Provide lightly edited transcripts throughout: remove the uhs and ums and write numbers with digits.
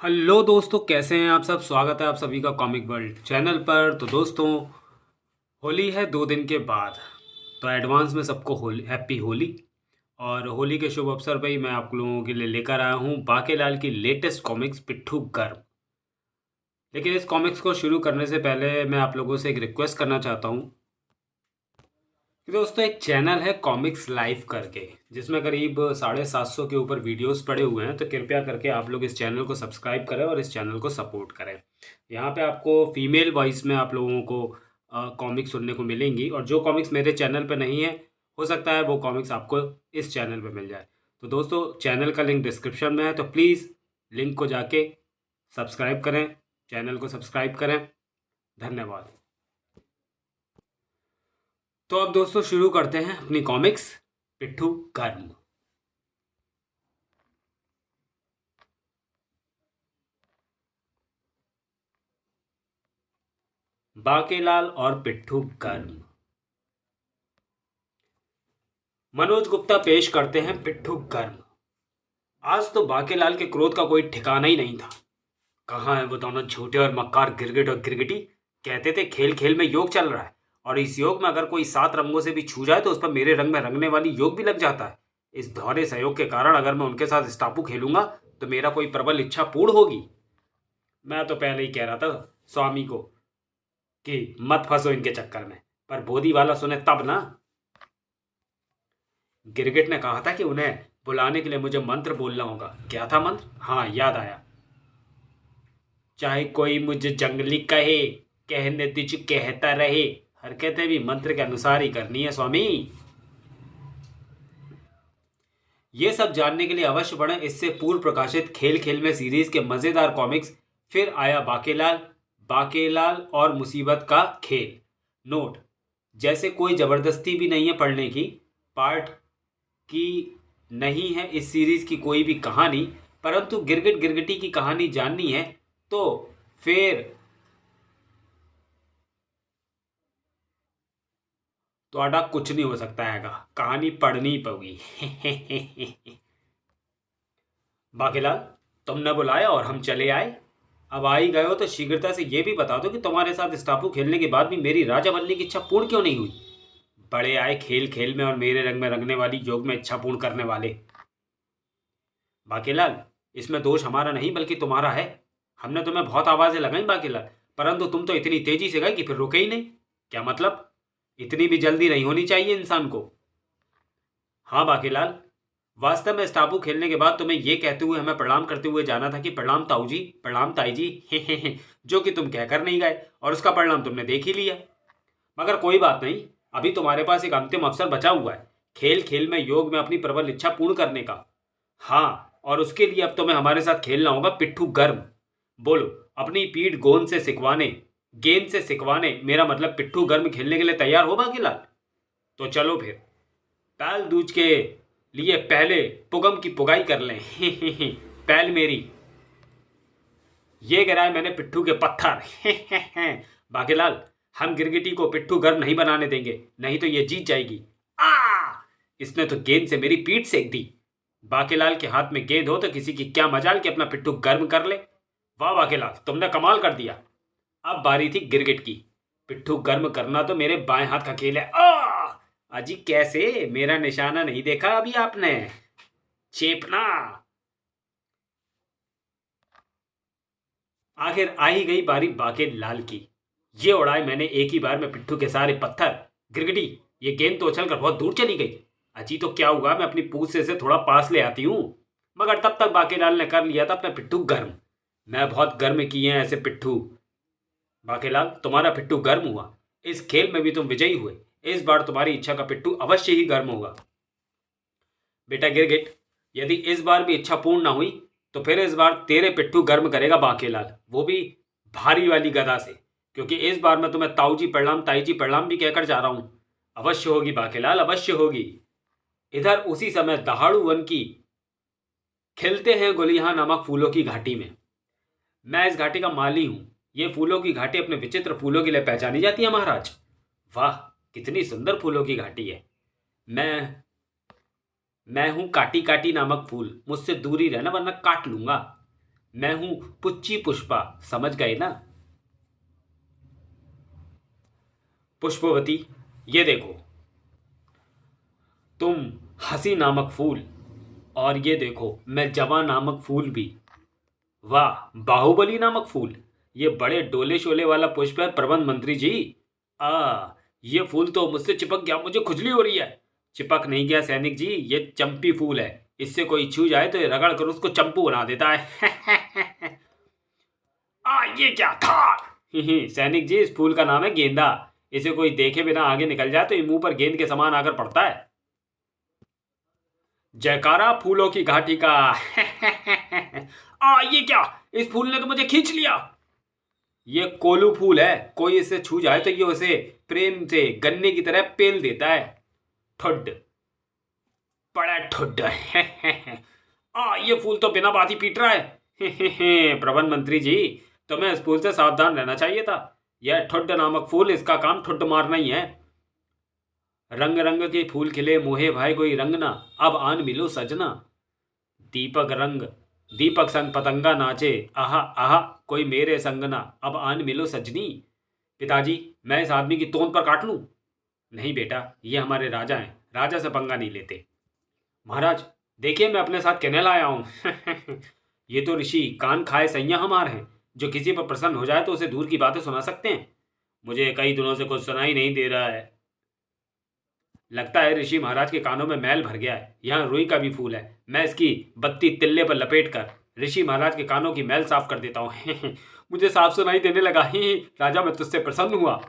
Hello दोस्तों, कैसे हैं आप सब। स्वागत है आप सभी का कॉमिक वर्ल्ड चैनल पर। तो दोस्तों, होली है 2 दिन के बाद। तो एडवांस में सबको होली, हैप्पी होली। और होली के शुभ अवसर पर ही मैं आप लोगों के लिए लेकर आया हूँ बाकेलाल की लेटेस्ट कॉमिक्स पिट्ठू गर्म। लेकिन इस कॉमिक्स को शुरू करने से पहले मैं आप लोगों से एक रिक्वेस्ट करना चाहता हूँ कि दोस्तों, एक चैनल है कॉमिक्स लाइव करके, जिसमें करीब 750 के ऊपर वीडियोस पड़े हुए हैं। तो कृपया करके आप लोग इस चैनल को सब्सक्राइब करें और इस चैनल को सपोर्ट करें। यहाँ पे आपको फीमेल वॉइस में आप लोगों को कॉमिक्स सुनने को मिलेंगी, और जो कॉमिक्स मेरे चैनल पे नहीं है, हो सकता है वो कॉमिक्स आपको इस चैनल पे मिल जाए। तो दोस्तों, चैनल का लिंक डिस्क्रिप्शन में है, तो प्लीज़ लिंक को जाके सब्सक्राइब करें, चैनल को सब्सक्राइब करें। धन्यवाद। तो अब दोस्तों शुरू करते हैं अपनी कॉमिक्स पिट्ठू गर्म। बाकेलाल और पिट्ठू गर्म। मनोज गुप्ता पेश करते हैं पिट्ठू गर्म। आज तो बाकेलाल के क्रोध का कोई ठिकाना ही नहीं था। कहाँ है वो दोनों झूठे और मक्कार गिरगिट और गिरगिटी। कहते थे खेल खेल में योग चल रहा है, और इस योग में अगर कोई 7 रंगों से भी छू जाए तो उस पर मेरे रंग में रंगने वाली योग भी लग जाता है। इस दोहरे सहयोग के कारण अगर मैं उनके साथ स्टापू खेलूंगा तो मेरा कोई प्रबल इच्छा पूर्ण होगी। मैं तो पहले ही कह रहा था स्वामी को कि मत फंसो इनके चक्कर में, पर बोधी वाला सुने तब ना। गिरगिट ने कहा था कि उन्हें बुलाने के लिए मुझे मंत्र बोलना होगा। क्या था मंत्र? हाँ, याद आया। चाहे कोई मुझे जंगली कहे, कहने दीजिए कहता रहे। हरकतें भी मंत्र के अनुसार ही करनी है स्वामी। ये सब जानने के लिए अवश्य पढ़ें इससे पूर्व प्रकाशित खेल खेल में सीरीज के मजेदार कॉमिक्स फिर आया बाकेलाल, बाकेलाल और मुसीबत का खेल। नोट: जैसे कोई जबरदस्ती भी नहीं है पढ़ने की, पार्ट की नहीं है इस सीरीज की कोई भी कहानी, परंतु गिरगिट गिरगिटी की कहानी जाननी है तो फिर तो कुछ नहीं हो सकता हैगा, कहानी पढ़नी पड़ेगी। बाकीलाल, तुमने बुलाया और हम चले आए। अब आ ही गए हो तो शीघ्रता से ये भी बता दो कि तुम्हारे साथ स्टापू खेलने के बाद भी मेरी राजा बनने की इच्छा पूर्ण क्यों नहीं हुई। बड़े आए खेल खेल में और मेरे रंग में रंगने वाली योग में इच्छा पूर्ण करने वाले। बाकीलाल, इसमें दोष हमारा नहीं बल्कि तुम्हारा है। हमने तुम्हें बहुत आवाजें लगाई बाकीलाल, परंतु तुम तो इतनी तेजी से गए कि फिर रुके ही नहीं। क्या मतलब? इतनी भी जल्दी नहीं होनी चाहिए इंसान को। हाँ बाकीलाल, वास्तव में स्टापू खेलने के बाद तुम्हें यह कहते हुए हमें प्रणाम करते हुए जाना था कि प्रणाम ताऊ जी, प्रणाम ताई जी। हे, जो कि तुम कहकर नहीं गए, और उसका परिणाम तुमने देख ही लिया। मगर कोई बात नहीं, अभी तुम्हारे पास एक अंतिम अवसर बचा हुआ है, खेल खेल में योग में अपनी प्रबल इच्छा पूर्ण करने का। हाँ, और उसके लिए अब तुम्हें हमारे साथ खेलना होगा पिट्ठू गर्म। बोलो, अपनी पीठ गेंद से सिकवाने, मेरा मतलब पिट्ठू गर्म खेलने के लिए तैयार हो बाकीलाल? तो चलो फिर, पैल दूज के लिए पहले पुगम की पुगाई कर लें। पैल मेरी, ये गिराए मैंने पिट्ठू के पत्थर। बाकीलाल, हम गिरगिटी को पिट्ठू गर्म नहीं बनाने देंगे, नहीं तो ये जीत जाएगी। आ! इसने तो गेंद से मेरी पीठ सेक दी। बाकीलाल के हाथ में गेंद हो तो किसी की क्या मजाल कि अपना पिट्ठू गर्म कर ले। वाह बाकीलाल, तुमने कमाल कर दिया। अब बारी थी गिरगिट की। पिट्ठू गर्म करना तो मेरे बाएं हाथ का खेल है। अजी कैसे, मेरा निशाना नहीं देखा अभी आपने? चेपना। आखिर आ ही गई बारी बाकेलाल की। ये उड़ाए मैंने एक ही बार में पिट्ठू के सारे पत्थर। गिरगिटी, ये गेंद तो उछल कर बहुत दूर चली गई। अजी तो क्या हुआ, मैं अपनी पूछ से इसे थोड़ा पास ले आती हूँ। मगर तब तक बाकेलाल ने कर लिया था अपना पिट्ठू गर्म। मैं बहुत गर्म किए हैं ऐसे पिट्ठू। बाकेलाल, तुम्हारा पिट्ठू गर्म हुआ, इस खेल में भी तुम विजयी हुए। इस बार तुम्हारी इच्छा का पिट्ठू अवश्य ही गर्म होगा। बेटा गिरगिट, यदि इस बार भी इच्छा पूर्ण ना हुई तो फिर इस बार तेरे पिट्ठू गर्म करेगा बाकेलाल, वो भी भारी वाली गदा से, क्योंकि इस बार मैं तुम्हें ताऊ जी प्रणाम ताई जी प्रणाम भी कहकर जा रहा हूं। अवश्य होगी बाकेलाल, अवश्य होगी। इधर उसी समय दहाड़ू वन की खिलते हैं गुलियां नामक फूलों की घाटी में। मैं इस घाटी का माली हूं। ये फूलों की घाटी अपने विचित्र फूलों के लिए पहचानी जाती है महाराज। वाह, कितनी सुंदर फूलों की घाटी है। मैं हूं काटी काटी नामक फूल, मुझसे दूरी रहना वरना काट लूंगा। मैं हूं पुच्ची पुष्पा, समझ गए ना? पुष्पवती, ये देखो, तुम हंसी नामक फूल, और ये देखो मैं जवां नामक फूल भी। वाह, बाहुबली नामक फूल। ये बड़े डोले शोले वाला पुष्प है प्रबंध मंत्री जी। आ ये फूल तो मुझसे चिपक गया, मुझे खुजली हो रही है। चिपक नहीं गया सैनिक जी, ये चंपी फूल है। इससे कोई छू जाए तो ये रगड़ कर उसको चंपू बना देता है। ये क्या था? सैनिक जी, इस फूल का नाम है गेंदा। इसे कोई देखे बिना आगे निकल जाए तो ये मुंह पर गेंद के समान आकर पड़ता है। जयकारा फूलों की घाटी का। ये क्या? इस फूल ने तो मुझे खींच लिया। ये कोलू फूल है, कोई इसे छू जाए तो ये उसे प्रेम से गन्ने की तरह पेल देता है। ठुड, बड़ा ठुड। ये फूल तो बिना बात ही पीट रहा है। प्रबंध मंत्री जी, तुम्हें इस फूल से सावधान रहना चाहिए था। यह ठुड नामक फूल, इसका काम ठुड मारना ही है। रंग रंग के फूल खिले मोहे भाई कोई रंग ना, अब आन मिलो सजना। दीपक रंग, दीपक संग पतंगा नाचे, आहा आहा कोई मेरे संग ना, अब आन मिलो सजनी। पिताजी, मैं इस आदमी की तोंद पर काट लूं? नहीं बेटा, ये हमारे राजा हैं, राजा से पंगा नहीं लेते। महाराज देखिए, मैं अपने साथ कहने लाया हूं। ये तो ऋषि कान खाए सैया हमार हैं, जो किसी पर प्रसन्न हो जाए तो उसे दूर की बातें सुना सकते हैं। मुझे कई दिनों से कुछ सुनाई नहीं दे रहा है। लगता है ऋषि महाराज के कानों में मैल भर गया है। यहाँ रुई का भी फूल है, मैं इसकी बत्ती तिल्ले पर लपेट कर ऋषि महाराज के कानों की मैल साफ कर देता हूँ। मुझे साफ सुनाई देने लगा। ही राजा, मैं तुझसे प्रसन्न हुआ।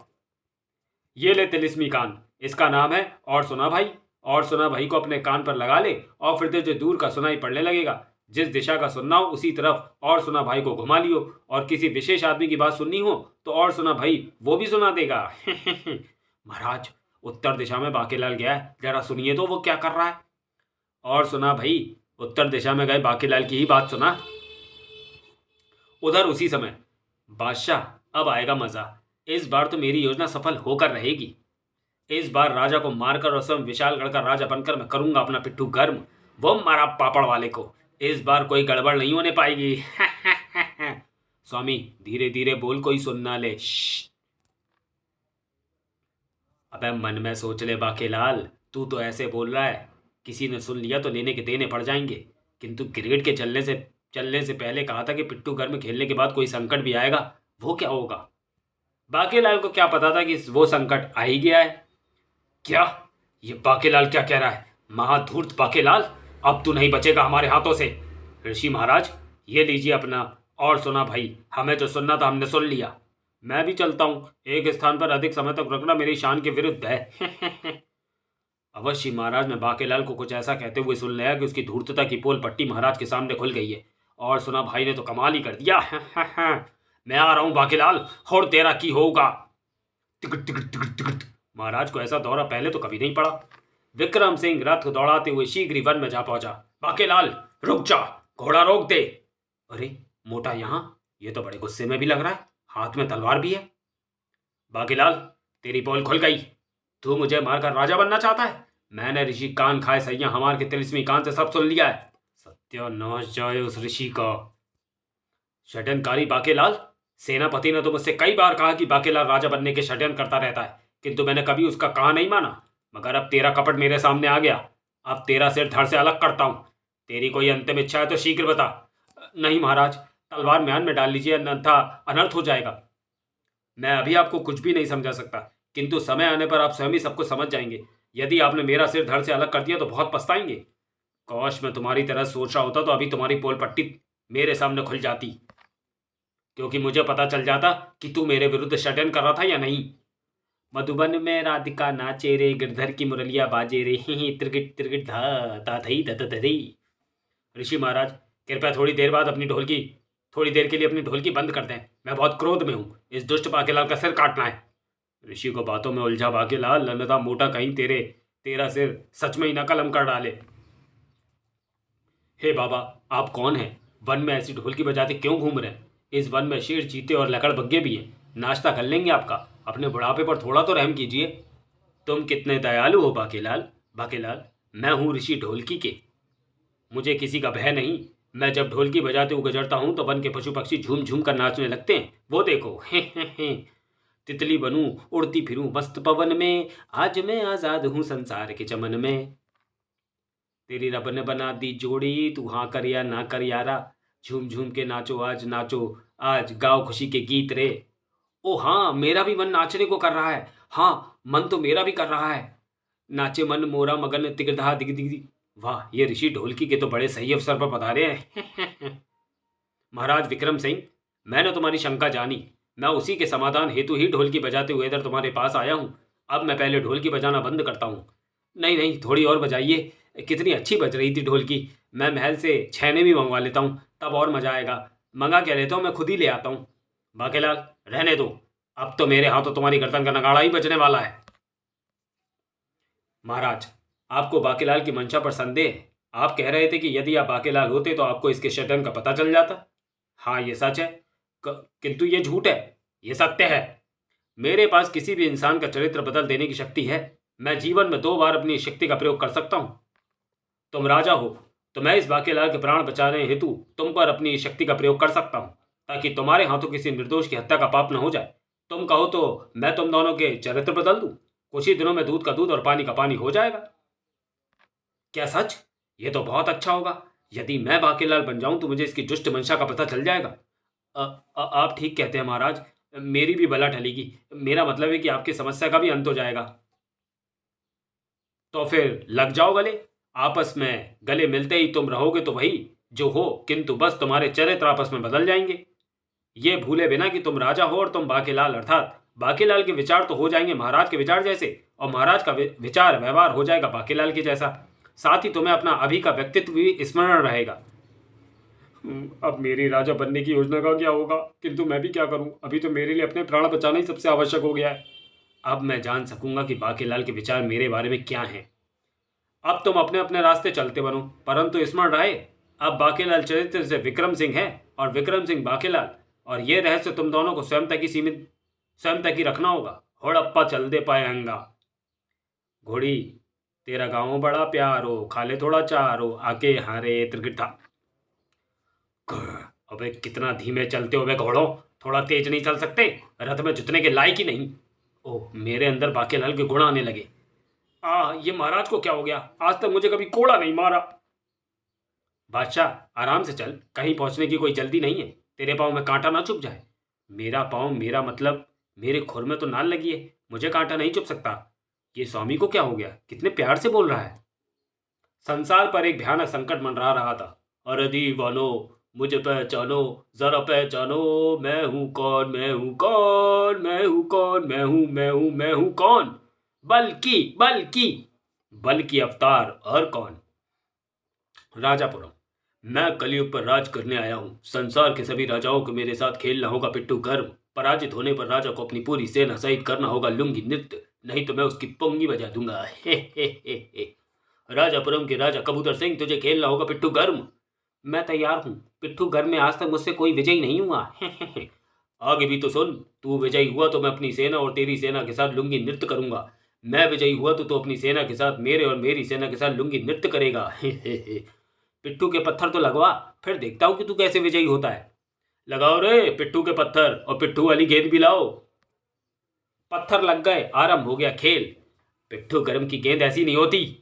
ये ले तिलिस्मी कान, इसका नाम है और सुना भाई। और सुना भाई को अपने कान पर लगा ले और फिर तुझे दूर का सुनाई पड़ने लगेगा। जिस दिशा का सुनना हो उसी तरफ और सुना भाई को घुमा लियो, और किसी विशेष आदमी की बात सुननी हो तो और सुना भाई वो भी सुना देगा। महाराज, उत्तर दिशा में बाकीलाल गया है, जरा सुनिए तो वो क्या कर रहा है। और सुना भाई, उत्तर दिशा में गए बाकीलाल की ही बात सुना। उधर उसी समय, बादशाह अब आएगा मजा। इस बार तो मेरी योजना सफल होकर रहेगी। इस बार राजा को मारकर और स्वयं विशालगढ़ का राजा बनकर मैं करूंगा अपना पिट्ठू गर्म, वो मारा पापड़ वाले को। इस बार कोई गड़बड़ नहीं होने पाएगी। स्वामी, धीरे धीरे बोल, कोई सुन ना ले। अबे मन में सोच ले बाकेलाल, तू तो ऐसे बोल रहा है, किसी ने सुन लिया तो लेने के देने पड़ जाएंगे। किंतु क्रिकेट के चलने से पहले कहा था कि पिट्ठू घर में खेलने के बाद कोई संकट भी आएगा। वो क्या होगा? बाकेलाल को क्या पता था कि वो संकट आ ही गया है। क्या? ये बाकेलाल क्या कह रहा है? महाधूर्त बाकेलाल, अब तू नहीं बचेगा हमारे हाथों से। ऋषि महाराज, ये लीजिए अपना और सुना भाई, हमें जो सुनना था हमने सुन लिया। मैं भी चलता हूँ, एक स्थान पर अधिक समय तक रुकना मेरी शान के विरुद्ध है। अवश्य महाराज ने बाकेलाल को कुछ ऐसा कहते हुए सुन लिया कि उसकी धूर्तता की पोल पट्टी महाराज के सामने खुल गई है। और सुना भाई ने तो कमाल ही कर दिया। मैं आ रहा हूँ बाकेलाल, और तेरा की होगा। Ticket ticket ticket ticket. महाराज को ऐसा दौरा पहले तो कभी नहीं पड़ा। विक्रम सिंह रथ दौड़ाते हुए शीघ्र ही वन में जा पहुंचा। बाकेलाल, रुक जा, घोड़ा रोक दे। अरे मोटा यहाँ, ये तो बड़े गुस्से में भी लग रहा है, हाथ में तलवार भी है। बाकीलाल, तेरी पोल खुल गई। तू मुझे मारकर राजा बनना चाहता है? मैंने ऋषि कान खाए सैया हमार के तिलिस्मी कान से सब सुन लिया है। सत्यानाश जाए उस ऋषि का। षड्यंत्रकारी बाकेलाल, सेनापति ने तो मुझसे कई बार कहा कि बाकेलाल राजा बनने के षड्यंत्र करता रहता है, किंतु मैंने कभी उसका कहा नहीं माना। मगर अब तेरा कपट मेरे सामने आ गया। अब तेरा सिर धड़ से अलग करता हूं। तेरी कोई अंतिम इच्छा है तो शीघ्र बता। नहीं महाराज, तलवार म्यान में डाल लीजिए, अन्यथा अनर्थ हो जाएगा। मैं अभी आपको कुछ भी नहीं समझा सकता, किंतु समय आने पर आप स्वयं ही सबको समझ जाएंगे। यदि आपने मेरा सिर धड़ से अलग कर दिया तो बहुत पछताएंगे। काश मैं तुम्हारी तरह सोच रहा होता तो अभी तुम्हारी पोल पट्टी मेरे सामने खुल जाती, क्योंकि मुझे पता चल जाता कि तू मेरे विरुद्ध षड्यंत्र कर रहा था या नहीं। मधुबन में राधिका नाचे रे, गिरधर की मुरलिया बाजे रे, ही त्रिगिट त्रिगिट धा धा धई ध ध धई। ऋषि महाराज, कृपया थोड़ी देर के लिए अपनी ढोलकी बंद कर दें। मैं बहुत क्रोध में हूँ, इस दुष्ट बाकेलाल का सिर काटना है। ऋषि को बातों में उलझा बाकेलाल, अन्यथा मोटा कहीं तेरा सिर सच में ही न कलम कर डाले। हे बाबा, आप कौन हैं? वन में ऐसी ढोलकी बजाते क्यों घूम रहे हैं? इस वन में शेर चीते और लकड़बग्गे भी हैं, नाश्ता कर लेंगे आपका। अपने बुढ़ापे पर थोड़ा तो रहम कीजिए। तुम कितने दयालु हो बाकेलाल। बाकेलाल, मैं हूँ ऋषि ढोलकी के, मुझे किसी का भय नहीं। मैं जब ढोलकी बजाते हुए गुजरता हूँ तो वन के पशु पक्षी झूम झूम कर नाचने लगते हैं। वो देखो, हे। तितली बनूं उड़ती फिरूं मस्त पवन में, आज मैं आजाद हूँ संसार के चमन में। तेरी रब ने बना दी जोड़ी, तू हाँ कर या ना कर यारा, झूम झूम के नाचो आज गाओ खुशी के गीत रे। ओ हाँ, मेरा भी मन नाचने को कर रहा है। हाँ, मन तो मेरा भी कर रहा है। नाचे मन मोरा मगन तिगधा दिग दिग दिग। वाह, ये ऋषि ढोलकी के तो बड़े सही अवसर पर पधारे हैं। महाराज विक्रम सिंह, मैंने तुम्हारी शंका जानी। मैं उसी के समाधान हेतु ही ढोलकी बजाते हुए इधर तुम्हारे पास आया हूँ। अब मैं पहले ढोलकी बजाना बंद करता हूँ। नहीं नहीं, थोड़ी और बजाइए। कितनी अच्छी बज रही थी ढोलकी। मैं महल से छैने भी मंगवा लेता हूँ, तब और मजा आएगा। मंगा क्या लेता हूँ, मैं खुद ही ले आता हूँ। बाकेलाल, रहने दो। अब तो मेरे हाथों तुम्हारी गर्दन का नगाड़ा ही बजने वाला है। महाराज, आपको बाकेलाल की मंशा पर संदेह है। आप कह रहे थे कि यदि आप बाकेलाल होते तो आपको इसके षड्यंत्र का पता चल जाता। हाँ, ये सच है। किंतु ये झूठ है। ये सत्य है। मेरे पास किसी भी इंसान का चरित्र बदल देने की शक्ति है। मैं जीवन में 2 बार अपनी शक्ति का प्रयोग कर सकता हूँ। तुम राजा हो तो मैं इस बाकेलाल के प्राण बचाने हेतु तुम पर अपनी शक्ति का प्रयोग कर सकता हूँ, ताकि तुम्हारे हाथों किसी निर्दोष की हत्या का पाप न हो जाए। तुम कहो तो मैं तुम दोनों के चरित्र बदल दूं। कुछ ही दिनों में दूध का दूध और पानी का पानी हो जाएगा। क्या सच? ये तो बहुत अच्छा होगा। यदि मैं बाकेलाल बन जाऊं तो मुझे इसकी दुष्ट मंशा का पता चल जाएगा। आप ठीक कहते हैं महाराज। मेरी भी बला टलेगी। मेरा मतलब है कि आपकी समस्या का भी अंत हो जाएगा। तो फिर लग जाओ गले। आपस में गले मिलते ही तुम रहोगे तो वही जो हो, किंतु बस तुम्हारे चरित्र आपस में बदल जाएंगे। ये भूले बिना कि तुम राजा हो और तुम बाकेलाल, अर्थात बाकेलाल के विचार तो हो जाएंगे महाराज के विचार जैसे, और महाराज का विचार व्यवहार हो जाएगा बाकेलाल के जैसा। साथ ही तुम्हें अपना अभी का व्यक्तित्व भी स्मरण रहेगा। अब मेरी राजा बनने की योजना का क्या होगा? किंतु मैं भी क्या करूं? अभी तो मेरे लिए अपने प्राण बचाना ही सबसे आवश्यक हो गया है। अब मैं जान सकूंगा कि बाकेलाल के विचार मेरे बारे में क्या हैं। अब तुम अपने अपने रास्ते चलते बनो, परंतु स्मरण रहे, अब बाकेलाल चरित्र से विक्रम सिंह है और विक्रम सिंह बाकेलाल, और ये रहस्य तुम दोनों को स्वयं तक ही रखना होगा। होड़प्पा चल दे पाएंगा। घोड़ी, तेरा गाँव बड़ा प्यारो, खा ले थोड़ा चारो, आके हारे त्रिगिटा। अबे कितना धीमे चलते हो बे घोड़ों, थोड़ा तेज नहीं चल सकते? रथ में जुतने के लायक ही नहीं। ओह, मेरे अंदर बाकेलाल के गुण आने लगे। ये महाराज को क्या हो गया? आज तक मुझे कभी कोड़ा नहीं मारा। बादशाह, आराम से चल, कहीं पहुंचने की कोई जल्दी नहीं है। तेरे पाँव में कांटा ना चुभ जाए। मेरा पाँव, मेरा मतलब मेरे खुर में तो नाल लगी है, मुझे कांटा नहीं चुभ सकता। ये स्वामी को क्या हो गया? कितने प्यार से बोल रहा है। संसार पर एक भयानक संकट मंडरा रहा था। अरे दीवानो, मुझे पहचानो, जरा पहचानो, मैं हूं कौन, मैं हूं कौन, मैं हूं कौन, मैं हूं कौन? बल्कि अवतार और कौन? राजापुरम। मैं कलयुग पर राज करने आया हूँ। संसार के सभी राजाओं को मेरे साथ खेलना होगा पिट्टू गर्म। पराजित होने पर राजा को अपनी पूरी सेना सहित करना होगा लुंगी नृत्य, नहीं तो मैं उसकी पोंगी बजा दूंगा। हे। राजापुरम के राजा कबूतर सिंह, तुझे खेलना होगा पिट्ठू गर्म। मैं तैयार हूँ। पिट्ठू गर्म में आज तक मुझसे कोई विजयी नहीं हुआ। आगे भी तो सुन। तू विजयी हुआ तो मैं अपनी सेना और तेरी सेना के साथ लुंगी नृत्य करूंगा। मैं विजयी हुआ तो तू अपनी सेना के साथ मेरे और मेरी सेना के साथ लुंगी नृत्य करेगा। पिट्ठू के पत्थर तो लगवा, फिर देखता हूँ कि तू कैसे विजयी होता है। लगाओ रे पिट्ठू के पत्थर, और पिट्ठू वाली गेंद भी लाओ। पत्थर लग गए, आरंभ हो गया खेल। पिट्ठू गर्म की गेंद ऐसी नहीं होती,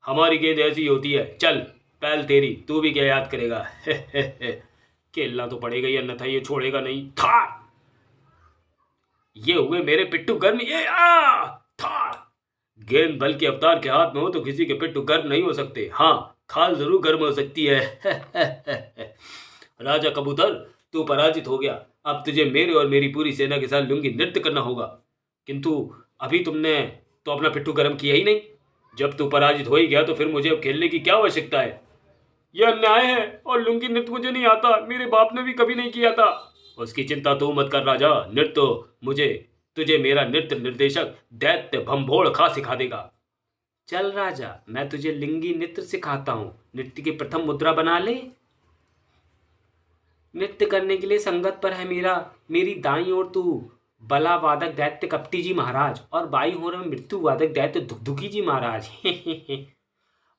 हमारी गेंद ऐसी होती है। चल पहल तेरी, तू भी क्या याद करेगा? खेलना तो पड़ेगा ही, अन्यथा ये छोड़ेगा नहीं। था, ये हुए मेरे पिट्ठू गर्म। ये था। गेंद बल के अवतार के हाथ में हो तो किसी के पिट्ठू गर्म नहीं हो सकते। हाँ, खाल जरूर गर्म हो सकती है। राजा कबूतर, तू पराजित हो गया। अब तुझे मेरे और मेरी पूरी सेना के साथ लुंगी नृत्य करना होगा। किंतु अभी तुमने तो अपना पिट्ठू गर्म किया ही नहीं। जब तू पराजित हो ही गया तो फिर मुझे अब खेलने की क्या आवश्यकता है? यह अन्याय है, और लुंगी नृत्य मुझे नहीं आता। मेरे बाप ने भी कभी नहीं किया था। उसकी चिंता तू मत कर राजा। नृत्य मुझे तुझे मेरा नृत्य निर्देशक दैत्य भंभोड़ खा सिखा देगा। चल राजा, मैं तुझे लिंगी नृत्य सिखाता हूँ। नृत्य की प्रथम मुद्रा बना ले। नृत्य करने के लिए संगत पर है मेरी दाई ओर तू बला वादक दैत्य कपटी जी महाराज, और बाई ओर में मृत्यु वादक दैत्य धुकधुकी जी महाराज।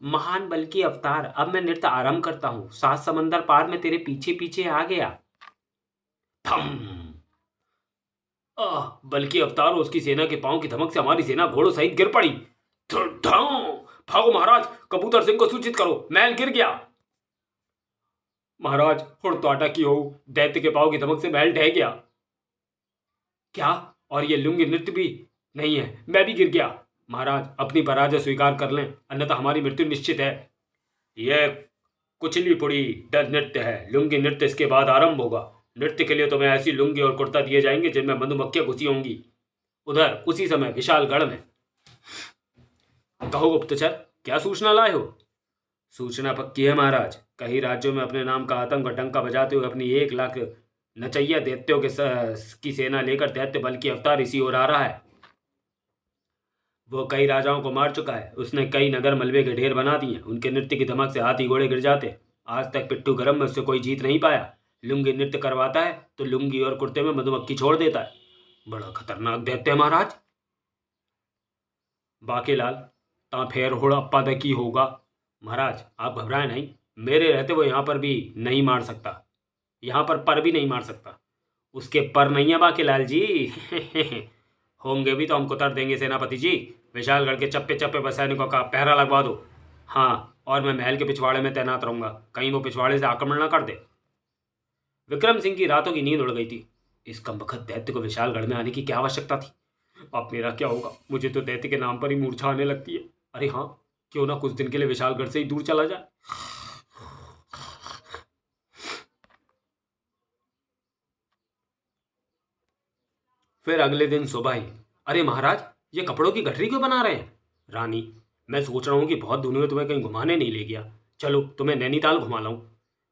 महान बल्कि अवतार, अब मैं नृत्य आरंभ करता हूँ। 7 समंदर पार में तेरे पीछे पीछे आ गया। थम। बल्कि अवतार और उसकी सेना के पांव की धमक से हमारी सेना घोड़ों सहित गिर पड़ी। भागो महाराज, कबूतर सिंह को सूचित करो, महल गिर गया। महाराज, हुड़ताटा की हो, दैत्य के पांव की धमक से महल ढह गया। क्या? और ये लुंगी नृत्य भी नहीं है, मैं भी गिर गया। महाराज, अपनी पराजय स्वीकार कर लें, अन्यथा हमारी मृत्यु निश्चित है। यह कुचली पुड़ी डर नृत्य है, लुंगी नृत्य इसके बाद आरंभ होगा। नृत्य के लिए तुम्हें ऐसी लुंगी और कुर्ता दिए जाएंगे जिनमें मधुमक्खियां घुसी होंगी। उधर उसी समय विशालगढ़ में। कहो गुप्तचर, क्या सूचना लाए हो? सूचना पक्की है महाराज। कई राज्यों में अपने नाम का आतंक और डंका बजाते हुए अपनी 1 लाख नचैया दैत्यों की सेना लेकर दैत्य बल की अवतार इसी ओर आ रहा है। वो कई राजाओं को मार चुका है। उसने कई नगर मलबे के ढेर बना दिए। उनके नृत्य की धमक से हाथी घोड़े गिर जाते। आज तक पिट्ठू गरम में उससे कोई जीत नहीं पाया। लुंगी नृत्य करवाता है तो लुंगी और कुर्ते में मधुमक्खी छोड़ देता है। बड़ा खतरनाक दैत्य है महाराज। बाकीलाल, ता फेर होड़ा पद की होगा। महाराज, आप घबराएं नहीं, मेरे रहते वो यहाँ पर भी नहीं मार सकता। यहाँ पर भी नहीं मार सकता। उसके पर नहीं है बाकीलाल जी। होंगे भी तो हम कुतर देंगे सेनापति जी। विशालगढ़ के चप्पे चप्पे पर सैनिकों का पहरा लगवा दो। हाँ, और मैं महल के पिछवाड़े में तैनात रहूंगा, कहीं वो पिछवाड़े से आक्रमण न कर दे। विक्रम सिंह की रातों की नींद उड़ गई थी। इस कमबख्त दैत्य को विशालगढ़ में आने की क्या आवश्यकता थी? अब मेरा क्या होगा? मुझे तो दैत्य के नाम पर ही मूर्छा आने लगती है। अरे हाँ, क्यों ना कुछ दिन के लिए विशालगढ़ से ही दूर चला जाए। फिर अगले दिन सुबह ही, अरे महाराज, ये कपड़ों की गठरी क्यों बना रहे हैं? रानी, मैं सोच रहा हूँ कि बहुत दिनों में तुम्हें कहीं घुमाने नहीं ले गया। चलो तुम्हें नैनीताल घुमा लाऊं।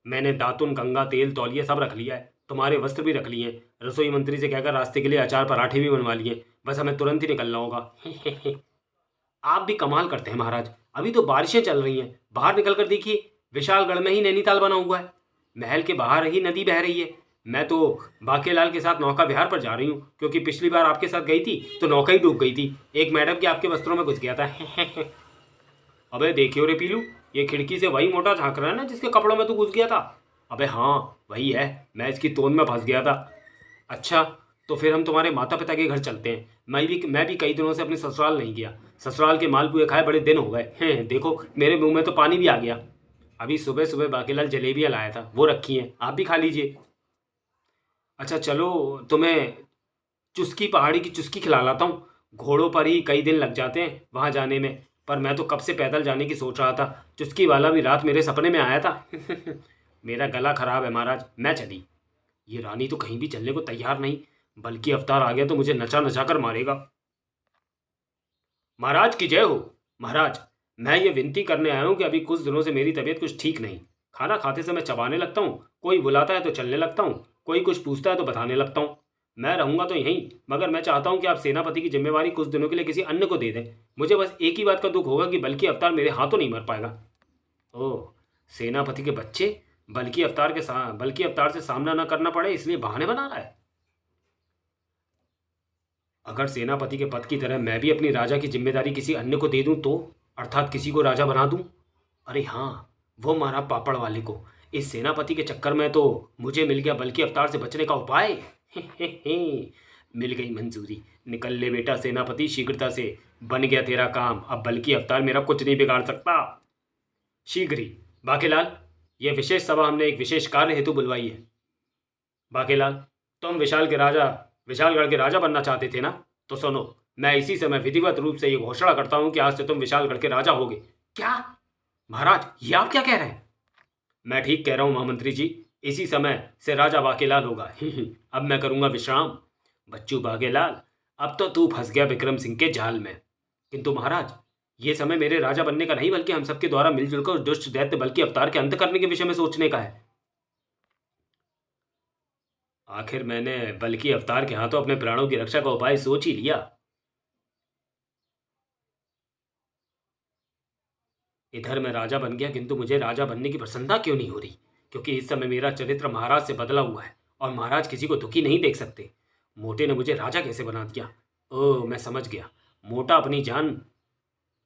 मैंने दातुन, गंगा तेल, तौलिया सब रख लिया है। तुम्हारे वस्त्र भी रख लिए हैं। रसोई मंत्री से कहकर रास्ते के लिए अचार पराठे भी बनवा लिए। बस हमें तुरंत ही निकलना होगा। आप भी कमाल करते हैं महाराज। अभी तो बारिशें चल रही हैं, बाहर निकल कर देखिए, विशालगढ़ में ही नैनीताल बना हुआ है। महल के बाहर ही नदी बह रही है। मैं तो बाकेलाल के साथ नौका विहार पर जा रही हूँ, क्योंकि पिछली बार आपके साथ गई थी तो नौका ही डूब गई थी। एक मैडम के आपके वस्त्रों में घुस गया था। अबे देखियो रे पीलू, ये खिड़की से वही मोटा झांक रहा है ना जिसके कपड़ों में तू घुस गया था? अबे हाँ, वही है। मैं इसकी तोन में फंस गया था। अच्छा, तो फिर हम तुम्हारे माता पिता के घर चलते हैं। मैं भी कई दिनों से अपने ससुराल नहीं गया। ससुराल के मालपुए खाए बड़े दिन हो गए हैं। देखो, मेरे मुंह में तो पानी भी आ गया। अभी सुबह सुबह बाकीलाल जलेबियाँ लाया था, वो रखी हैं, आप भी खा लीजिए। अच्छा चलो, तुम्हें चुस्की पहाड़ी की चुस्की खिला लाता हूँ। घोड़ों पर ही कई दिन लग जाते हैं वहाँ जाने में, पर मैं तो कब से पैदल जाने की सोच रहा था। चुस्की वाला भी रात मेरे सपने में आया था। मेरा गला खराब है महाराज, मैं चली। ये रानी तो कहीं भी चलने को तैयार नहीं, बल्कि अवतार आ गया तो मुझे नचा नचा कर मारेगा। महाराज की जय हो। महाराज, मैं ये विनती करने आया हूँ कि अभी कुछ दिनों से मेरी तबीयत कुछ ठीक नहीं। खाना खाते समय चबाने लगता हूँ, कोई बुलाता है तो चलने लगता हूँ, कोई कुछ पूछता है तो बताने लगता हूँ। मैं रहूंगा तो यहीं, मगर मैं चाहता हूँ कि आप सेनापति की जिम्मेवारी कुछ दिनों के लिए किसी अन्य को दे दें। मुझे बस एक ही बात का दुख होगा कि बल्कि अवतार मेरे हाथों नहीं मर पाएगा। ओह, सेनापति के बच्चे बल्कि अवतार से सामना न करना पड़े इसलिए बहाने बना रहा है। अगर सेनापति के पद की तरह मैं भी अपनी राजा की जिम्मेदारी किसी अन्य को दे दूं तो, अर्थात किसी को राजा बना दूं। अरे हाँ, वो मारा पापड़ वाले को। इस सेनापति के चक्कर में तो मुझे मिल गया बल्कि अवतार से बचने का उपाय। मिल गई मंजूरी। निकल ले बेटा सेनापति, शीघ्रता से। बन गया तेरा काम, अब बल्कि अवतार मेरा कुछ नहीं बिगाड़ सकता। शीघ्र ही। बाकेलाल, यह विशेष सभा हमने एक विशेष कार्य हेतु बुलवाई है। बाकेलाल, तुम विशालगढ़ के राजा बनना चाहते थे ना? तो सुनो, मैं इसी समय विधिवत रूप से ये घोषणा करता हूं कि आज से तुम विशालगढ़ के राजा होगे। क्या? महाराज, ये आप क्या कह रहे हैं? मैं ठीक कह रहा हूं महामंत्री जी। इसी समय से राजा बाकेलाल होगा। अब मैं करूंगा विश्राम। बच्चू बाकेलाल, अब तो तू फंस गया विक्रम सिंह के जाल में। किंतु महाराज, ये समय मेरे राजा बनने का नहीं, बल्कि हम सबके द्वारा मिलजुल कर दुष्ट दैत्य बल्कि अवतार के अंत करने के विषय में सोचने का है। आखिर मैंने बल्कि अवतार के हाथों अपने प्राणों की रक्षा का उपाय सोच ही लिया। इधर मैं राजा बन गया, किंतु मुझे राजा बनने की प्रसन्नता क्यों नहीं हो रही? क्योंकि इस समय मेरा चरित्र महाराज से बदला हुआ है, और महाराज किसी को दुखी नहीं देख सकते। मोटे ने मुझे राजा कैसे बना दिया? ओह, मैं समझ गया। मोटा अपनी जान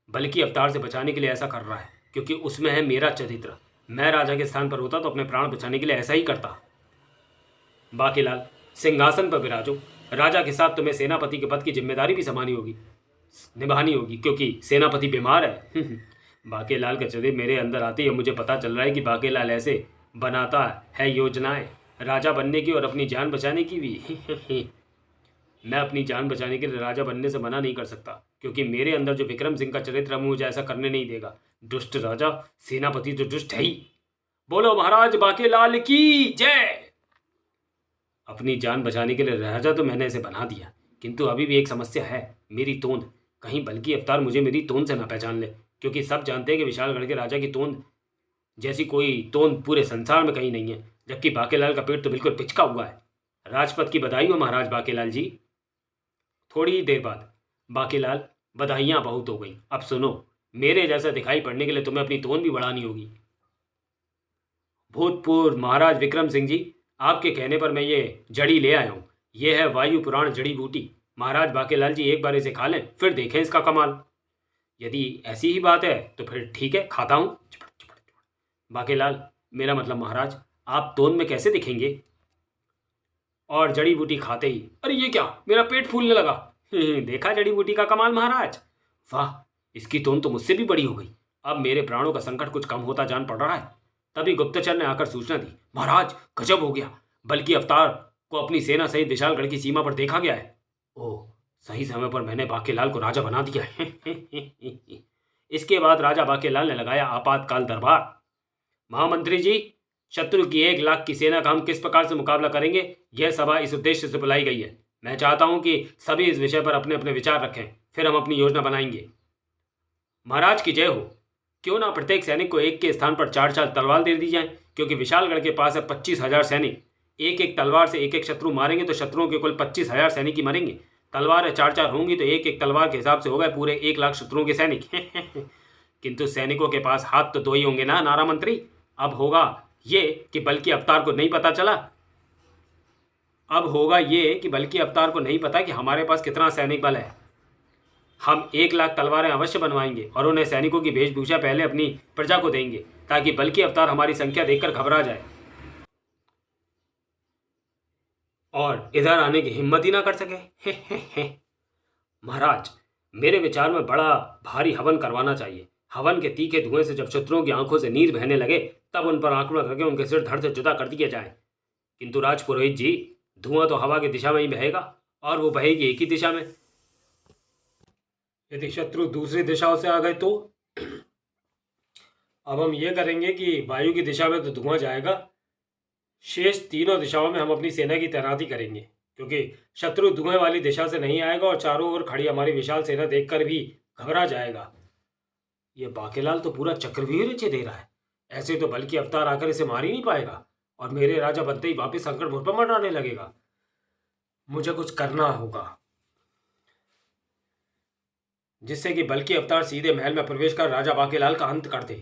बल्कि अवतार से बचाने के लिए ऐसा कर रहा है। क्योंकि उसमें है मेरा चरित्र। मैं राजा के स्थान पर होता तो अपने प्राण बचाने के लिए ऐसा ही करता। बाकीलाल, सिंहासन पर विराजो। राजा के साथ तुम्हें सेनापति के पद की जिम्मेदारी भी निभानी होगी, क्योंकि सेनापति बीमार है। बाकीलाल का चरित्र मेरे अंदर आते ही मुझे पता चल रहा है कि बाकीलाल ऐसे बनाता है योजनाएं राजा बनने की और अपनी जान बचाने की भी। मैं अपनी जान बचाने के लिए राजा बनने से मना नहीं कर सकता, क्योंकि मेरे अंदर जो विक्रम सिंह का चरित्र है मुझे ऐसा करने नहीं देगा। दुष्ट राजा, सेनापति तो दुष्ट है ही। बोलो महाराज बाकीलाल की जय। अपनी जान बचाने के लिए राजा तो मैंने इसे बना दिया, किंतु अभी भी एक समस्या है, मेरी तोंद। कहीं बल्कि अवतार मुझे मेरी तोंद से ना पहचान ले, क्योंकि सब जानते हैं कि विशालगढ़ के राजा की तोंद जैसी कोई तोंद पूरे संसार में कहीं नहीं है, जबकि बाकीलाल का पेट तो बिल्कुल पिचका हुआ है। राजपद की बधाई हो महाराज बाकीलाल जी। थोड़ी ही देर बाद, बाकीलाल, बधाइयाँ बहुत हो गई, अब सुनो, मेरे जैसा दिखाई पड़ने के लिए तुम्हें अपनी तोंद भी बढ़ानी होगी। भूतपूर्व महाराज विक्रम सिंह जी, आपके कहने पर मैं ये जड़ी ले आया हूँ। ये है वायु पुराण जड़ी बूटी। महाराज बाकीलाल जी एक बार इसे खा लें, फिर देखें इसका कमाल। यदि ऐसी ही बात है तो फिर ठीक है, खाता हूँ। बाकीलाल, मेरा मतलब महाराज, आप तोंद में कैसे दिखेंगे? और जड़ी बूटी खाते ही, अरे ये क्या, मेरा पेट फूलने लगा। देखा जड़ी बूटी का कमाल महाराज? वाह, इसकी तोंद तो मुझसे भी बड़ी हो गई। अब मेरे प्राणों का संकट कुछ कम होता जान पड़ रहा है। तभी गुप्तचर ने आकर सूचना दी, महाराज गजब हो गया, बल्कि अवतार को अपनी सेना सहित विशालगढ़ की सीमा पर देखा गया है। ओह, सही समय पर मैंने बाकीलाल को राजा बना दिया है। इसके बाद राजा बाकीलाल ने लगाया आपातकाल दरबार। महामंत्री जी, शत्रु की 1 लाख की सेना का हम किस प्रकार से मुकाबला करेंगे, यह सभा इस उद्देश्य से बुलाई गई है। मैं चाहता हूं कि सभी इस विषय पर अपने अपने विचार रखें, फिर हम अपनी योजना बनाएंगे। महाराज की जय हो। क्यों ना प्रत्येक सैनिक को एक के स्थान पर 4 4 तलवार दे दी जाए, क्योंकि विशालगढ़ के पास है 25,000 सैनिक। एक एक तलवार से एक एक शत्रु मारेंगे तो शत्रुओं के कुल 25,000 सैनिक ही मरेंगे। तलवारें 4 4 होंगी तो एक एक तलवार के हिसाब से हो गए पूरे 1 लाख शत्रुओं के सैनिक। किंतु सैनिकों के पास हाथ तो 2 ही होंगे ना नारा मंत्री। अब होगा ये कि बल्कि अवतार को नहीं पता चला, अब होगा ये कि बल्कि अवतार को नहीं पता कि हमारे पास कितना सैनिक बल है। हम 1 लाख तलवारें अवश्य बनवाएंगे और उन्हें सैनिकों की वेशभूषा पहले अपनी प्रजा को देंगे, ताकि बल्कि अवतार हमारी संख्या देखकर घबरा जाए और इधर आने की हिम्मत ही ना कर सके। महाराज, मेरे विचार में बड़ा भारी हवन करवाना चाहिए। हवन के तीखे धुएं से जब शत्रुओं की आंखों से नीर बहने लगे, तब उन पर आक्रमण करके उनके सिर धड़ से जुदा कर दिया जाए। किंतु राजपुरोहित जी, धुआं तो हवा की दिशा में ही बहेगा, और वो बहेगी एक ही दिशा में। यदि शत्रु दूसरी दिशाओं से आ गए तो? अब हम ये करेंगे कि वायु की दिशा में तो धुआं जाएगा, शेष तीनों दिशाओं में हम अपनी सेना की तैनाती करेंगे, क्योंकि शत्रु धुएं वाली दिशा से नहीं आएगा और चारों ओर खड़ी हमारी विशाल सेना देखकर भी घबरा जाएगा। ये बाकीलाल तो पूरा चक्रव्यूह रचे दे रहा है। ऐसे तो बल्कि अवतार आकर इसे मार ही नहीं पाएगा और मेरे राजा बनते ही वापस संकट मुझ पर मंडराने लगेगा। मुझे कुछ करना होगा जिससे कि बल्कि अवतार सीधे महल में प्रवेश कर राजा बाकीलाल का अंत कर दे।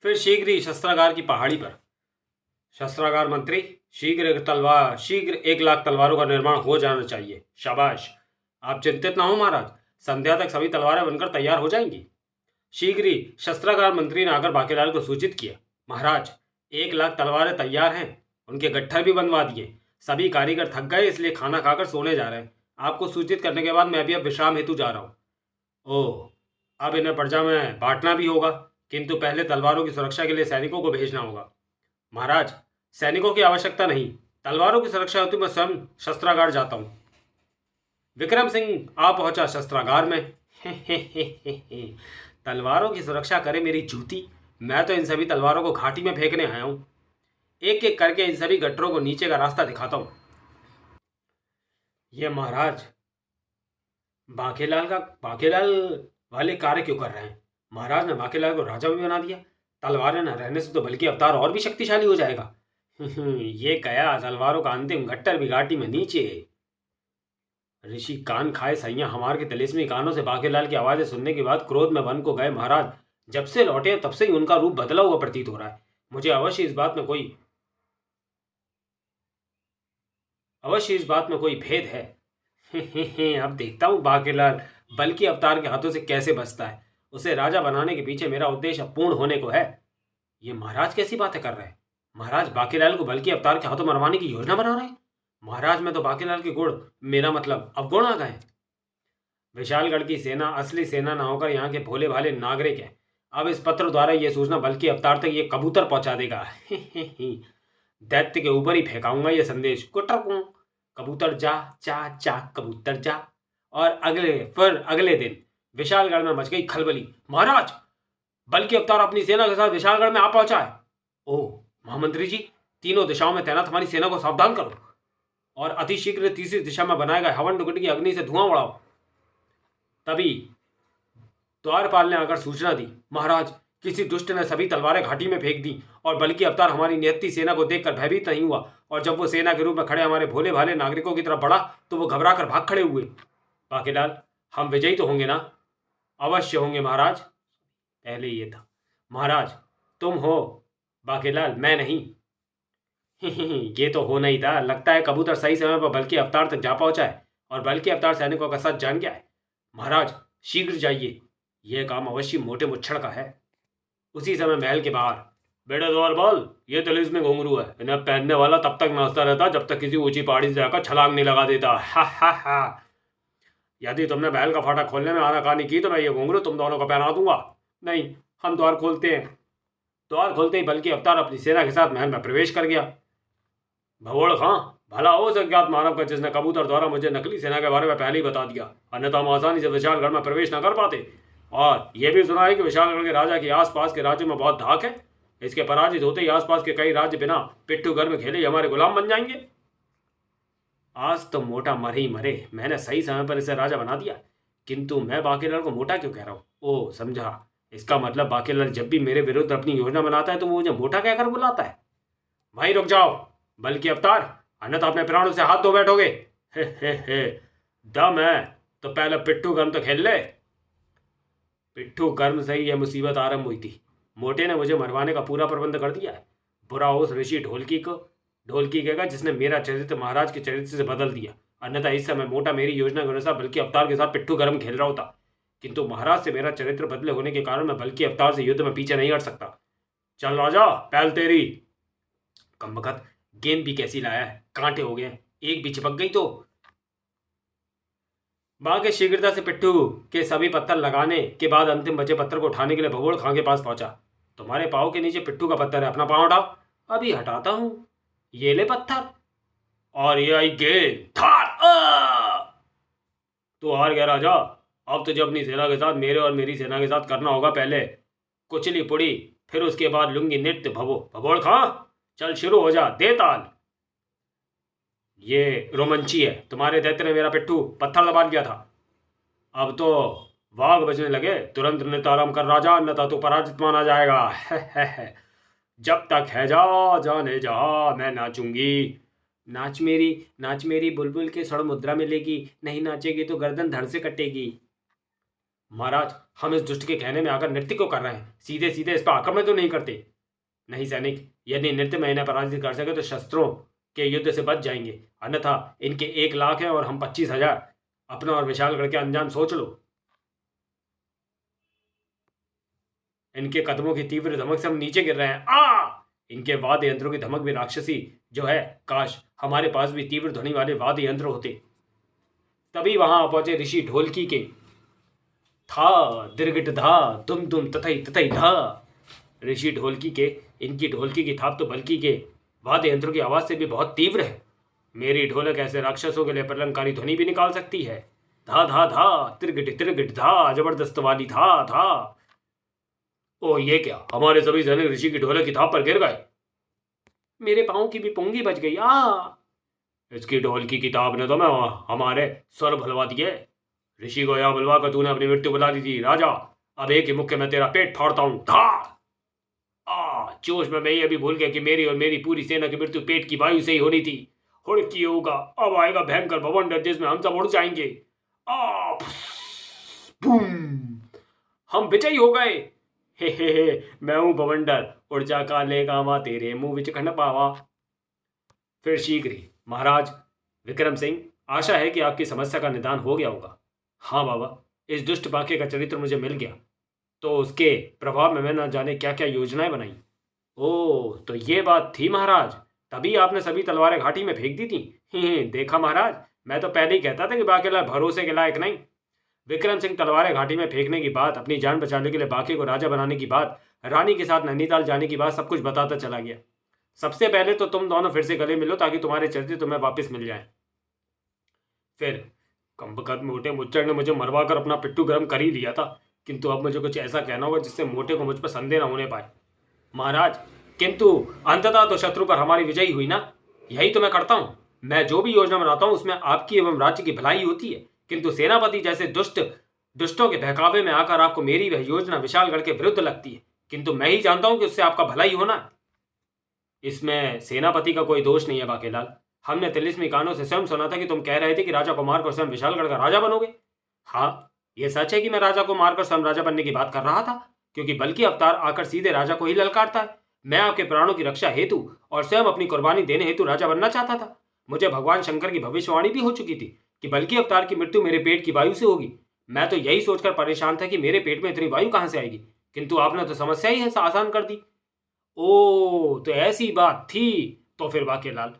फिर शीघ्र ही शस्त्रागार की पहाड़ी पर, शस्त्रागार मंत्री, शीघ्र 1 लाख तलवारों का निर्माण हो जाना चाहिए। शाबाश, आप चिंतित ना हो महाराज, संध्या तक सभी तलवारें बनकर तैयार हो जाएंगी। शीघ्र ही शस्त्रागार मंत्री ने आकर बाकीलाल को सूचित किया, महाराज 1 लाख तलवारें तैयार हैं, उनके गट्ठर भी बनवा दिए। सभी कारीगर थक गए, इसलिए खाना खाकर सोने जा रहे हैं। आपको सूचित करने के बाद मैं भी अब विश्राम हेतु जा रहा हूँ। ओह, अब इन्हें प्रजा में बांटना भी होगा, किंतु पहले तलवारों की सुरक्षा के लिए सैनिकों को भेजना होगा। महाराज, सैनिकों की आवश्यकता नहीं, तलवारों की सुरक्षा हेतु मैं स्वयं शस्त्रागार जाता हूँ। विक्रम सिंह आ पहुंचा शस्त्रागार में। तलवारों की सुरक्षा करे मेरी जूती, मैं तो इन सभी तलवारों को घाटी में फेंकने आया हूं। एक एक करके इन सभी गट्टरों को नीचे का रास्ता दिखाता हूं। ये महाराज बाकीलाल वाले कार्य क्यों कर रहे हैं? महाराज ने बाकीलाल को राजा भी बना दिया। तलवारें न रहने से तो बल्कि अवतार और भी शक्तिशाली हो जाएगा। ये गया तलवारों का अंतिम गट्टर भी घाटी में नीचे। ऋषि कान खाए सैया हमार के तिलिस्मी कानों से बाकीलाल की आवाजें सुनने के बाद क्रोध में वन को गए महाराज। जब से लौटे तब से ही उनका रूप बदला हुआ प्रतीत हो रहा है। मुझे अवश्य इस बात में कोई भेद है। अब देखता हूँ बाकीलाल बल्कि अवतार के हाथों से कैसे बचता है। उसे राजा बनाने के पीछे मेरा उद्देश्य पूर्ण होने को है। ये महाराज कैसी बातें कर रहे हैं? महाराज बाकीलाल को बल्कि अवतार के हाथों मरवाने की योजना बना रहे हैं? महाराज में तो बाकीलाल के गुण, मेरा मतलब अवगुण आ गए। विशालगढ़ की सेना असली सेना ना होकर यहाँ के भोले भाले नागरिक हैं। अब इस पत्र द्वारा यह सूचना बल्कि अवतार तक ये कबूतर पहुंचा देगा। दैत्य के ऊपर ही फेंकाऊंगा ये संदेश। कुटरकू कबूतर जा चा चा कबूतर जा। और अगले दिन विशालगढ़ में मच गई खलबली। महाराज, बल्कि अवतार अपनी सेना के साथ विशालगढ़ में आ पहुंचा है। ओह महामंत्री जी, तीनों दिशाओं में तैनात हमारी सेना को सावधान करो और अतिशीघ्र तीसरी दिशा में बनाए गए हवन टुकड़ी की अग्नि से धुआं उड़ाओ। तभी द्वारपाल ने आकर सूचना दी, महाराज, किसी दुष्ट ने सभी तलवारें घाटी में फेंक दी और बल्कि अवतार हमारी निहत्ती सेना को देखकर भयभीत नहीं हुआ, और जब वो सेना के रूप में खड़े हमारे भोले भाले नागरिकों की तरफ बढ़ा तो वो घबरा कर भाग खड़े हुए। बाकीलाल, हम विजयी तो होंगे ना? अवश्य होंगे महाराज। पहले ये था, महाराज तुम हो बाकीलाल, मैं नहीं। ये तो होना ही था। लगता है कबूतर सही समय पर बल्कि अवतार तक जा पहुंचा है और बल्कि अवतार सैनिकों का सच जान गया है। महाराज शीघ्र जाइए, यह काम अवश्य मोटे मुच्छड़ का है। उसी समय महल के बाहर, बेटा द्वारपाल, ये तिलिस्मी घुंघरू है, इन्हें पहनने वाला तब तक नाचता रहता जब तक किसी ऊंची पहाड़ी से जाकर छलांग नहीं लगा देता। हा हा हा। यदि तुमने महल का फाटक खोलने में आनाकानी की तो मैं ये घुंघरू तुम दोनों को पहना दूंगा। नहीं, हम द्वार खोलते हैं। द्वार खोलते ही बल्कि अवतार अपनी सेना के साथ महल में प्रवेश कर गया। भगोड़ खां, भला हो उस अज्ञात मानव का जिसने कबूतर द्वारा मुझे नकली सेना के बारे में पहले ही बता दिया, अन्यथा हम आसानी से विशालगढ़ में प्रवेश न कर पाते। और यह भी सुना है कि विशालगढ़ के राजा की आसपास के राज्यों में बहुत धाक है। इसके पराजित होते ही आसपास के कई राज्य बिना पिट्ठू घर में खेले ही हमारे गुलाम बन जाएंगे। आज तो मोटा मरे ही मरे, मैंने सही समय पर इसे राजा बना दिया। किंतु मैं बाकीलाल को मोटा क्यों कह रहा हूँ? ओह समझा, इसका मतलब बाकीलाल जब भी मेरे विरुद्ध अपनी योजना बनाता है तो वो मुझे मोटा कहकर बुलाता है। वहीं रुक जाओ बल्कि अवतार, अन्यथा अपने प्राणों से हाथ धो बैठोगे। हे दम है तो पहले पिट्ठू गर्म तो खेल ले। पिट्ठू गर्म से ही यह मुसीबत आरंभ हुई थी। मोटे ने मुझे मरवाने का पूरा प्रबंध कर दिया है। बुरा हो उस ऋषि ढोलकी कहेगा जिसने मेरा चरित्र महाराज के चरित्र से बदल दिया, अन्यथा इस समय मोटा मेरी योजना के अनुसार बल्कि अवतार के साथ पिट्ठू गर्म खेल रहा होता। किंतु महाराज से मेरा चरित्र बदले होने के कारण मैं बल्कि अवतार से युद्ध में पीछे नहीं हट सकता। चल राजा, पहल तेरी। कमबख्त, गेंद भी कैसी लाया है, कांटे हो गए, एक भी चिपक गई तो। बाकी शीघ्रता से पिट्ठू के सभी पत्थर लगाने के बाद अंतिम बचे पत्थर को उठाने के लिए भगोड़ खां के पास पहुंचा। तुम्हारे पाँव के नीचे पिट्ठू का पत्थर है, अपना पाँव उठाओ। अभी हटाता हूं, ये ले पत्थर। और ये आई गेंद। तू हार गया राजा। अब तुझे अपनी सेना के साथ मेरे और मेरी सेना के साथ करना होगा। पहले कुचली पुड़ी, फिर उसके बाद लुंगी नृत्य। भगोड़ खां, चल शुरू हो जा, दे ताल। ये रोमंची है, तुम्हारे दैत्य ने मेरा पिट्ठू पत्थर दबा दिया था। अब तो वाघ बजने लगे। तुरंत नृत्य आरंभ कर राजा, अन्यथा तो पराजित माना जाएगा। जब तक है जा जाने जा, मैं नाचूंगी। नाच मेरी बुलबुल के स्वर्ण मुद्रा मिलेगी, नहीं नाचेगी तो गर्दन धड़ से कटेगी। महाराज, हम इस दुष्ट के कहने में आकर नृत्य क्यों कर रहे हैं? सीधे सीधे इस पर आक्रमण तो नहीं करते? नहीं सैनिक, यदि नृत्य में इन्हें पराजित कर सके तो शस्त्रों के युद्ध से बच जाएंगे, अन्यथा इनके 1,00,000 हैं और हम 25,000। अपना और विशालगढ़ के अंजाम सोच लो। इनके कदमों की तीव्र धमक से हम नीचे गिर रहे हैं। इनके वाद्य यंत्रों की धमक भी राक्षसी जो है। काश हमारे पास भी तीव्र ध्वनि वाले वाद्य यंत्र होते। तभी वहां पहुंचे ऋषि ढोलकी के। था दिरगिट धा तुम तथई तथई धा। ऋषि ढोलकी के, इनकी ढोलकी की थाप तो बल्कि के वाद्य यंत्रों की आवाज से भी बहुत तीव्र है। मेरी ढोलक ऐसे राक्षसों के लिए प्रलंकारी ध्वनि भी निकाल सकती है। धा धा धा तिरगिट धा, जबरदस्त वाली धा धा। ओ ये क्या, हमारे सभी सैनिक ऋषि की ढोलक की थाप पर गिर गए। मेरे पाँव की भी पुंगी बच गई। इसकी ढोलकी की थाप ने तो मैं हमारे स्वर भलवा दिए। ऋषि को यहाँ बुलवा कर तूने अपनी मृत्यु बुला दी थी। राजा, अब एक ही मुक्के में तेरा पेट फाड़ता हूं। धा जोश में मैं ये भी भूल गया कि मेरी और मेरी पूरी सेना की मृत्यु पेट की वायु से ही होनी थी। हुड़की होगा, अब आएगा भयंकर भवंडर जिसमें हम सब उड़ जाएंगे। बूम, हम विजयी हो गए। हे मैं हूं भवंडर, उड़ जा काले कामा तेरे मुंह विच खंड पावा। फिर शीघ्र ही महाराज विक्रम सिंह, आशा है कि आपकी समस्या का निदान हो गया होगा। हाँ बाबा, इस दुष्ट बाके का चरित्र मुझे मिल गया। तो उसके प्रभाव में मैं न जाने क्या क्या योजनाएं बनाई। ओह, तो ये बात थी महाराज, तभी आपने सभी तलवारें घाटी में फेंक दी थी। देखा महाराज, मैं तो पहले ही कहता था कि बाकीलाल भरोसे के लायक नहीं। विक्रम सिंह तलवारें घाटी में फेंकने की बात, अपनी जान बचाने के लिए बाकी को राजा बनाने की बात, रानी के साथ नैनीताल जाने की बात, सब कुछ बताता चला गया। सबसे पहले तो तुम दोनों फिर से गले मिलो ताकि तुम्हारे चरित्र तुम्हें वापस मिल जाए। फिर कमबख्त मोटे मुच्चर ने मुझे मरवा कर अपना पिट्ठू गर्म कर ही लिया था, किंतु अब मुझे कुछ ऐसा कहना होगा जिससे मोटे को मुझ पर संदेह न होने पाए। महाराज, किंतु अंततः तो शत्रु पर हमारी विजयी हुई ना। यही तो मैं करता हूं। मैं जो भी योजना बनाता हूं उसमें आपकी एवं राज्य की भलाई होती है, किंतु सेनापति जैसे दुष्टों के बहकावे में आकर आपको मेरी वह योजना विशालगढ़ के विरुद्ध लगती है, किंतु मैं ही जानता हूं कि उससे आपका भलाई होना है। इसमें सेनापति का कोई दोष नहीं है बाकेलाल। हमने तिलिस्मी कानों से स्वयं सुना था कि तुम कह रहे थे कि राजा को मारकर स्वयं विशालगढ़ का राजा बनोगे। हाँ, यह सच है कि मैं राजा को मारकर स्वयं राजा बनने की बात कर रहा था, क्योंकि बल्कि अवतार आकर सीधे राजा को ही ललकारता है। मैं आपके प्राणों की रक्षा हेतु और स्वयं अपनी कुर्बानी देने हेतु राजा बनना चाहता था। मुझे भगवान शंकर की भविष्यवाणी भी हो चुकी थी कि बल्कि अवतार की मृत्यु मेरे पेट की वायु से होगी। मैं तो यही सोचकर परेशान था कि मेरे पेट में इतनी वायु कहां से आएगी, किंतु आपने तो समस्या ही आसान कर दी। ओ, तो ऐसी बात थी। तो फिर बाकेलाल,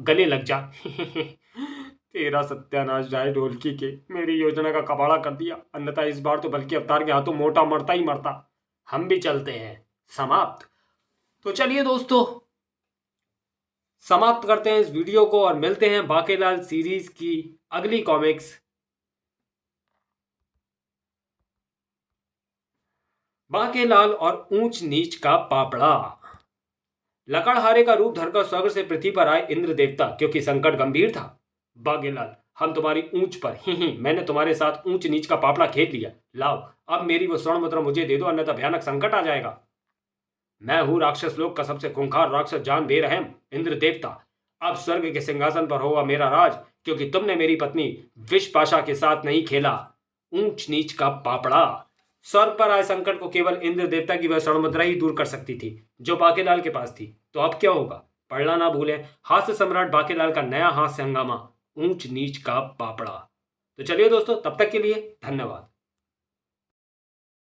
गले लग जा। तेरा सत्यानाश जाए ढोलकी के, मेरी योजना का कबाड़ा कर दिया। अन्यथा इस बार तो बल्कि अवतार के हाथों मोटा मरता ही मरता। हम भी चलते हैं। समाप्त। तो चलिए दोस्तों, समाप्त करते हैं इस वीडियो को और मिलते हैं बाकेलाल सीरीज की अगली कॉमिक्स बाकेलाल और ऊंच नीच का पापड़ा। लकड़हारे का रूप धरकर स्वर्ग से पृथ्वी पर आए इंद्र देवता, क्योंकि संकट गंभीर था। बाकेलाल, हम तुम्हारी ऊंच पर मैंने तुम्हारे साथ ऊंच नीच का पापड़ा खेल लिया। लाओ, अब मेरी वो स्वर्ण मुद्रा मुझे दे दो, अन्यथा भयानक संकट आ जाएगा। मैं हूं राक्षस लोक का सबसे खूंखार राक्षस जान बेरहम इंद्र देवता। अब स्वर्ग के सिंहासन पर होगा मेरा राज, क्योंकि तुमने मेरी पत्नी विषपाशा के साथ नहीं खेला। ऊंच नीच का पापड़ा। स्वर्ग पर आए संकट को केवल इंद्र देवता की वह स्वर्ण मुद्रा ही दूर कर सकती थी, जो बाकेलाल के पास थी। तो अब क्या होगा, पढ़ना ना भूलें। हास्य सम्राट बाकेलाल का नया हास्य हंगामा, ऊंच नीच का पापड़ा। तो चलिए दोस्तों, तब तक के लिए धन्यवाद।